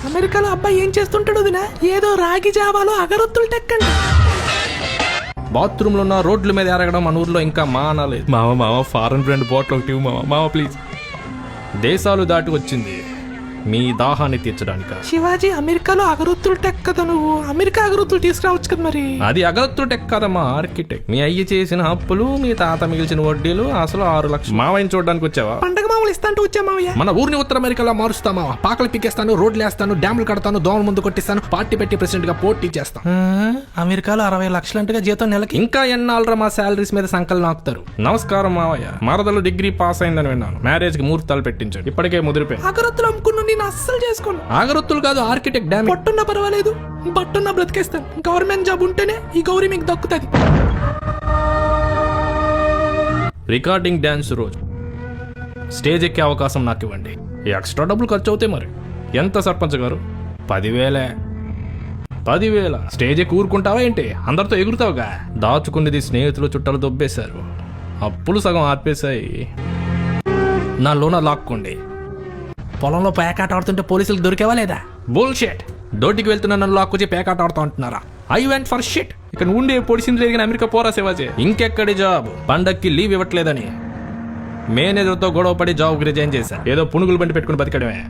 అమెరికాలో అబ్బాయి ఏం చేస్తుంటాడు వదినా? ఏదో రాగి జావాలో అగరొత్తులు టెక్కండి. బాత్రూమ్ లో ఉన్న రోడ్ల మీద ఎరగడం మన ఊర్లో ఇంకా మానలేదు. మామ ఫారెన్ బ్రాండ్ బాటిల్ ఒకటి మామ ప్లీజ్. దేశాలు దాటి వచ్చింది మీ దాహాన్ని తీర్చడానిక. శివాజీ, అమెరికాలో అగరొత్తులు టెక్ కదా నువ్వు, అమెరికా అగరొత్తులు తీసుకురావచ్చు కదా మరి. అది అగరొత్తులు టెక్ కదమ్మా, ఆర్కిటెక్ట్. మీ అయ్యి చేసిన అప్పులు, మీ తాత మిగిల్చిన వడ్డీలు, అసలు 6 లక్షలు. మావయ్యని చూడడానికి వచ్చావా? పండగ మామూలు ఇస్తాంటూ వచ్చా మావయ్య. మన ఊరిని ఉత్తర అమెరికాలో మారుస్తామా? పాకలు పీకేస్తాను, రోడ్లు వేస్తాను, డ్యాములు కడతాను, దోమల ముందు కొట్టిస్తాను, పార్టీ పెట్టి ప్రెసిడెంట్ గా పోటీ చేస్తాను. అమెరికాలో 60 లక్షలంటగా జీతం నెలకి. ఇంకా ఎన్నాళ్ళరా మా శాలరీస్ మీద సంకలు నాకుతారు. నమస్కారం మావయ్య, మరదలు డిగ్రీ పాస్ అయిందని విన్నాను. మ్యారేజ్ కి ముహూర్తాలు పెట్టించాడు, ఇప్పటికే ముదిరిపోయి. అగరొత్తులు అమ్ముకున్నా నేను అస్సలు చేసుకోను. అగరొత్తులు కాదు, ఆర్కిటెక్ట్. డ్యామ్ పట్టున్నా పర్వాలేదు, బట్టున్నా బ్రతికేస్తాను. గవర్నమెంట్ జాబ్ ఉంటేనే ఈ గౌరీ మీకు దక్కుతుంది. రికార్డింగ్ డ్యాన్స్ రోజు స్టేజ్ ఎక్కే అవకాశం నాకు ఇవ్వండి. ఎక్స్ట్రా డబ్బులు ఖర్చు అవుతాయి. మరి ఎంత సర్పంచ్ గారు? 10,000 స్టేజ్ ఎక్కి ఊరుకుంటావా ఏంటి? అందరితో ఎగురుతావుగా. దాచుకునేది స్నేహితులు చుట్టాలు దొబ్బేశారు, అప్పులు సగం ఆపేశాయి. నా లోన లాక్కోండి. పొలంలో పేకాట ఆడుతుంటే పోలీసులకు దొరికేవా లేదా? బుల్షిట్. డోటికి వెళ్తున్నా నన్ను లాక్కొచ్చి పేకాట ఆడుతా అంటున్నారా? I went for shit. ఇక్కడ ఉండే పొడిసింది జరిగిన అమెరికా పోరా శివాజీ. ఇంకెక్కడి జాబ్? పండక్కి లీవ్ ఇవ్వట్లేదని మేనేజర్తో గొడవ పడి జాబ్ రిజైన్ చేశా. ఏదో పునుగులు బండి పెట్టుకుని బతికడమే.